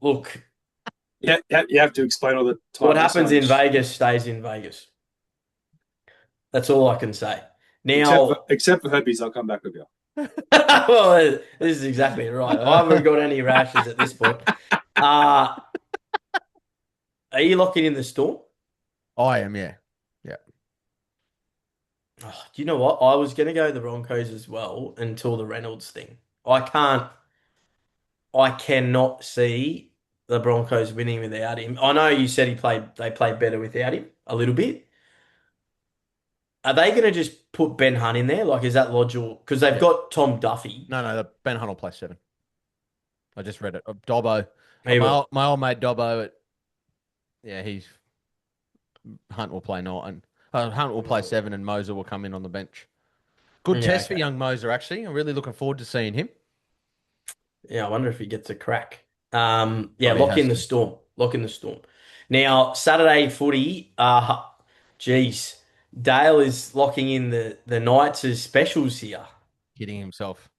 Look, Yeah, you have to explain all the time. what happens in Vegas stays in Vegas. That's all I can say. Now, except for herpes, I'll come back with you. well, this is exactly right. I haven't got any rashes at this point. Are you locking in the Storm? I am, yeah. Oh, do you know what? I was going to go the Broncos as well until the Reynolds thing. I cannot see the Broncos winning without him. I know you said they played better without him a little bit. Are they going to just put Ben Hunt in there? Like, is that logical? Because they've got Tom Duffy. No, Ben Hunt will play 7. I just read it. Dobbo. He will. My old mate Dobbo. Hunt will play 9. Hunt will play 7, and Moser will come in on the bench. Good test for young Moser, actually. I'm really looking forward to seeing him. Yeah, I wonder if he gets a crack. Lock in the Storm. Lock in the Storm. Now, Saturday footy, geez, Dale is locking in the Knights as specials here. Kidding himself.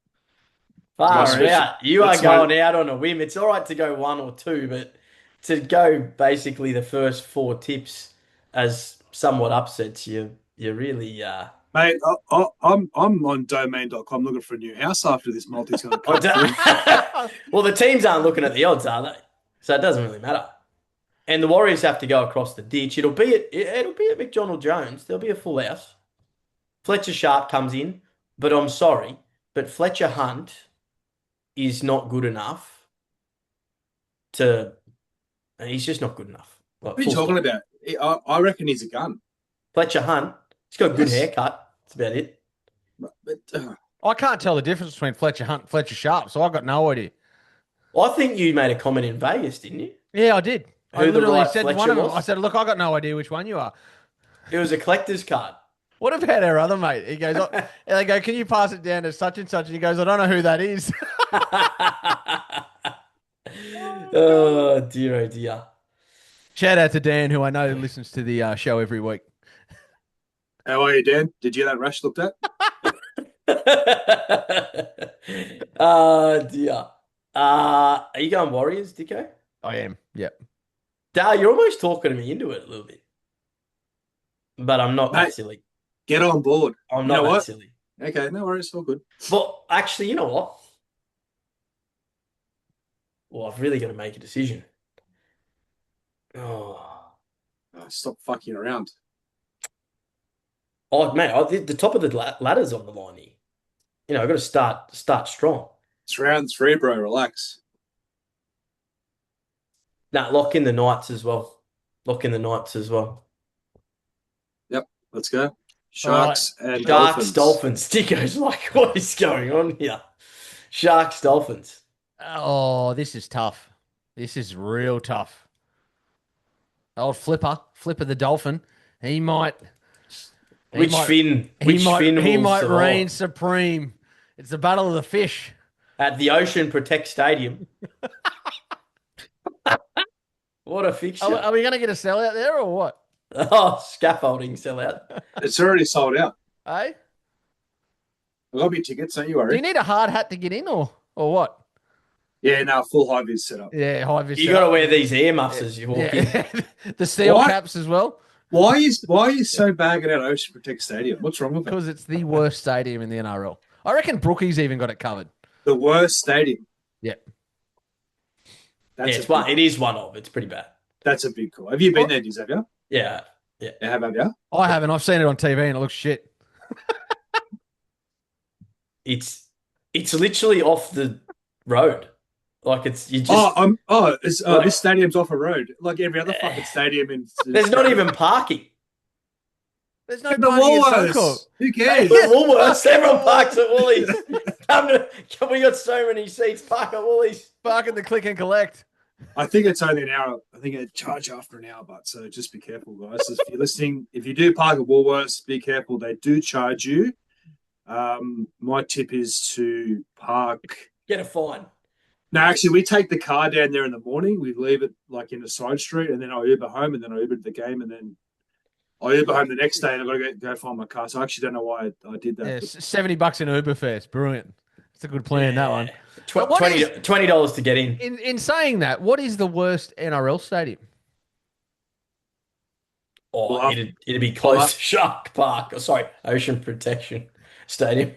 Far out. You are going out on a whim. It's all right to go 1 or 2, but to go basically the first 4 tips as somewhat upsets you really Mate, I'm on domain.com looking for a new house after this multi's going to come through. Well, the teams aren't looking at the odds, are they? So it doesn't really matter. And the Warriors have to go across the ditch. It'll be at McDonald Jones. There'll be a full house. Fletcher Sharp comes in, but I'm sorry, but Fletcher Hunt is not good enough he's just not good enough. What are you talking about? I reckon he's a gun. Fletcher Hunt, He's got a good Yes. haircut. That's about it. But I can't tell the difference between Fletcher Hunt and Fletcher Sharp, so I've got no idea. I think you made a comment in Vegas, didn't you? Yeah, I did. I Who the literally right said Fletcher one of them. was? I said, look, I got no idea which one you are. It was a collector's card. What about our other mate? He goes, and they go, can you pass it down to such and such? And he goes, I don't know who that is. Oh, dear, oh, dear. Shout out to Dan, who I know listens to the show every week. how are you, Dan? Did you get that rash looked at? Oh, dear. Are you going Warriors, Dicko? I am. Yep. Dale, you're almost talking me into it a little bit. But I'm not that Mate. silly. Get on board. I'm You not know that what? silly. Okay, no worries, all good. But actually, you know what? Well, I've really got to make a decision. Oh, Stop fucking around. mate, the top of the ladder's on the line here. You know, I've got to start strong. It's round 3, bro. Relax. Nah, lock in the Knights as well. Lock in the Knights as well. Let's go. Sharks and Sharks, Dolphins. Dolphins. Dicko's like, what is going on here? Sharks, Dolphins. Oh, this is tough. This is real tough. Old Flipper the Dolphin. He might. Which fin He will might survive? reign supreme. It's the battle of the fish. At the Ocean Protect Stadium. What a fixture. Are we going to get a sellout there or what? Oh, scaffolding sellout. It's already sold out. Hey? I got me tickets, don't you Do worry. you need a hard hat to get in or what? Yeah, no, full high vis set up. Yeah, high vis. You got to wear these earmuffs as you walk in. Yeah. The steel What? caps as well. Why are you so bagging out Ocean Protect Stadium? What's wrong with that? Because it's the worst stadium in the NRL. I reckon Brookie's even got it covered. The worst stadium. Yep. It is one of. It's pretty bad. That's a big call. Have you been there, Dizz? Have you? Yeah. Yeah, have you? I haven't. I've seen it on TV and it looks shit. It's literally off the road. Like it's you just This stadium's off a road, like every other fucking stadium in. there's not even parking. There's no the parking at Woolworths. Suncorp. Who Hey, cares? Woolworths, everyone parks at Woolies. We got so many seats. Park at Woolies. Parking the click and collect. I think it's only an hour. I think it charge after an hour, but so just be careful, guys. If you're listening, if you do park at Woolworths, be careful. They do charge you. My tip is to park. Get a fine. No, actually, we take the car down there in the morning. We leave it like in a side street, and then I Uber home, and then I Uber to the game, and then I Uber home the next day, and I've got to go find my car. So I actually don't know why I did that. Yeah, but- $70 in Uber fares. Brilliant. It's a good plan, that one. Tw- What $20 to get in. In saying that, what is the worst NRL stadium? Oh, Well, it'd be close to Shark Park. Oh, sorry, Ocean Protection Stadium.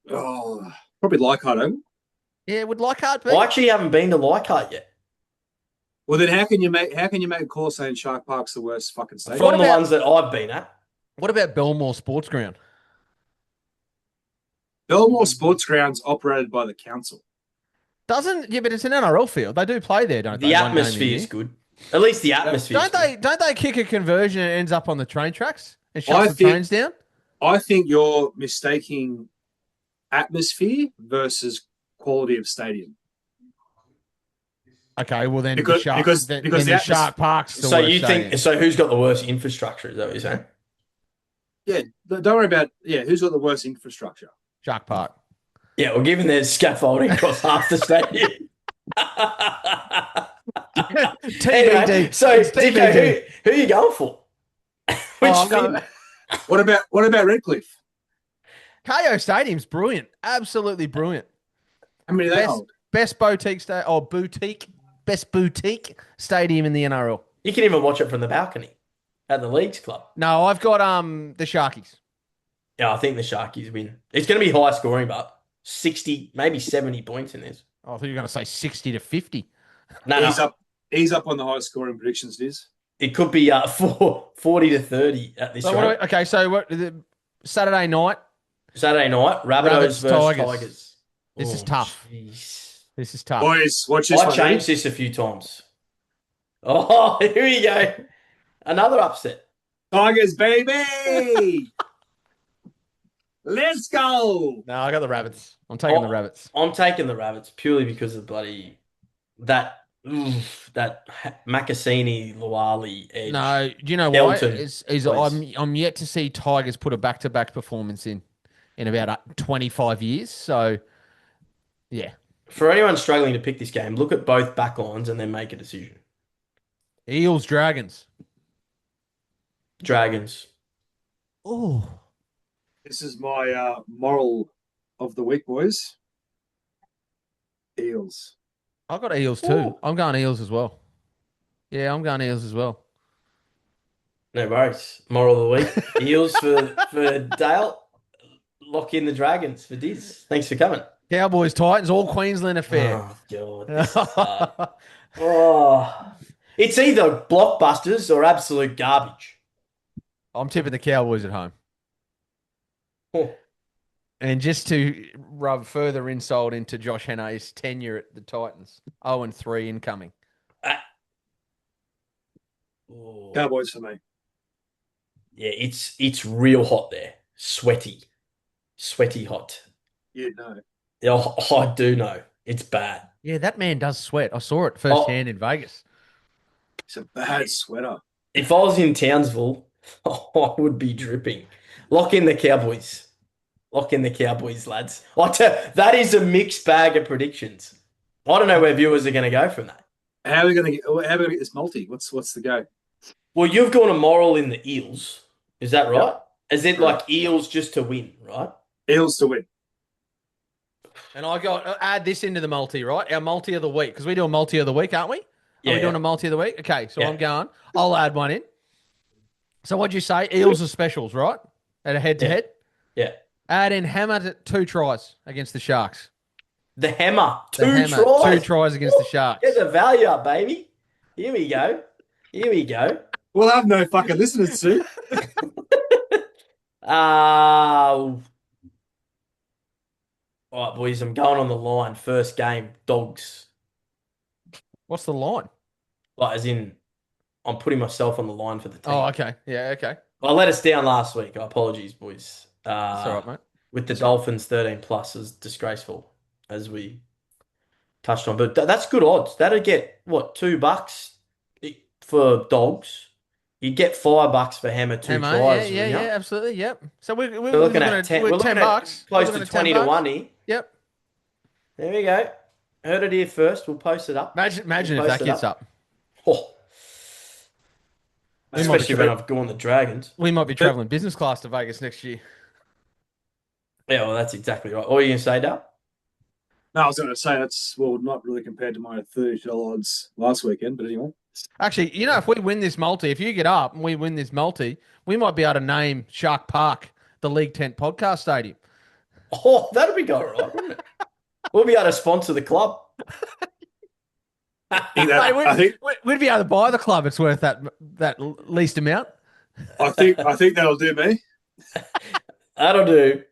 Oh, probably Leichhardt Oval. Yeah, would Leichhardt be? I actually haven't been to Leichhardt yet. Well, then how can you make a call saying Shark Park's the worst fucking stadium? From the about- ones that I've been at. What about Belmore Sports Ground? Belmore Sports Ground's operated by the council. But it's an NRL field. They do play there, don't they? The one game a atmosphere's year? good. At least the atmosphere. Don't they kick a conversion and it ends up on the train tracks and I shuts the think- trains down? I think you're mistaking atmosphere versus quality of stadium. Okay, well then Because- the Shark, because- then, because then the the Shark Park's the So worst you stadium. think? So who's got the worst infrastructure? Is that what you're saying? Yeah, don't worry about who's got the worst infrastructure. Shark Park? Yeah, well, given there's scaffolding across half the stadium. TBD. Anyway, so It's Dicko, TBD. who are you going for? Which I'm fin? going- What about Redcliffe? KO Stadium's brilliant. Absolutely brilliant. How many they hold? Best best boutique stadium in the NRL. You can even watch it from the balcony at the Leagues Club. No, I've got the Sharkies. Yeah, I think the Sharkies win. It's going to be high scoring, but 60, maybe 70 points in this. Oh, I thought you were going to say 60 to 50. No, He's up on the highest scoring predictions, Diz. it could be 40 to 30 at this So rate. okay, so Saturday night. Saturday night, Rabbitohs Rabbits, versus Tigers. Tigers. This is tough. Jeez. This is tough. Boys, watch this I one. changed this a few times. Oh, here we go. Another upset. Tigers, baby! Let's go! No, I got the Rabbits. I'm taking the Rabbits. I'm taking the Rabbits purely because of bloody that Makasini Luali edge. No, do you know why? Skelton, Is please. I'm yet to see Tigers put a back-to-back performance in about 25 years. So, yeah. For anyone struggling to pick this game, look at both back lines and then make a decision. Eels, Dragons. Dragons. Oh. This is my moral of the week, boys. Eels. I've got Eels too. Ooh. I'm going Eels as well. Yeah, I'm going Eels as well. No worries. Moral of the week. Eels for Dale. Lock in the Dragons for Dizz. Thanks for coming. Cowboys, Titans, all Queensland affair. Oh, God. This is hard. Oh. It's either blockbusters or absolute garbage. I'm tipping the Cowboys at home. Oh. And just to rub further insult into Josh Henne's tenure at the Titans, 0-3 incoming. Oh. Cowboys for me. Yeah, it's real hot there. Sweaty hot. You know. Yeah, I do know. It's bad. Yeah, that man does sweat. I saw it firsthand in Vegas. It's a bad sweater. If I was in Townsville, I would be dripping. Lock in the Cowboys. Lock in the Cowboys, lads. That is a mixed bag of predictions. I don't know where viewers are going to go from that. How are we going to get this multi? What's the go? Well, you've gone a moral in the Eels. Is that right? Yep. Is it like Eels just to win, right? Eels to win. And I got add this into the multi, right? Our multi of the week, because we do a multi of the week, aren't we? Yeah. Are we doing a multi of the week? Okay, so Yeah. I'm going. I'll add one in. So what'd you say? Eels are specials, right? At a head-to-head? Yeah. Add in Hammer to 2 tries against the Sharks. The Hammer. The Hammer, Tries. 2 tries against the Sharks. Get the value up, baby. Here we go. We'll have no fucking listeners soon. All right, boys, I'm going on the line. First game, Dogs. What's the line? Like, as in, I'm putting myself on the line for the team. Oh, okay. Yeah, okay. I let us down last week. Apologies, boys. That's all right, mate. With the Dolphins 13 plus is disgraceful, as we touched on. But that's good odds. That'd get, what, $2 for Dogs? You'd get $5 for Hammer 2 Hammer, tries. yeah, absolutely, yep. So we're looking at 10. We're looking $10. at close to 20 to 1 here. Yep. There we go. Heard it here first. We'll post it up. Imagine We'll if post that it gets up. Oh. Especially when I've gone the Dragons. We might be traveling business class to Vegas next year. Yeah, well, that's exactly right. What are you going to say, Dale? No, I was going to say not really compared to my $30 odds last weekend, but anyway. Actually, if we win this multi, if you get up and we win this multi, we might be able to name Shark Park the League Tent Podcast Stadium. Oh, that'd be all right, wouldn't it? We'll be able to sponsor the club. We'd be able to buy the club. It's worth that least amount. I think that'll do me. That'll do.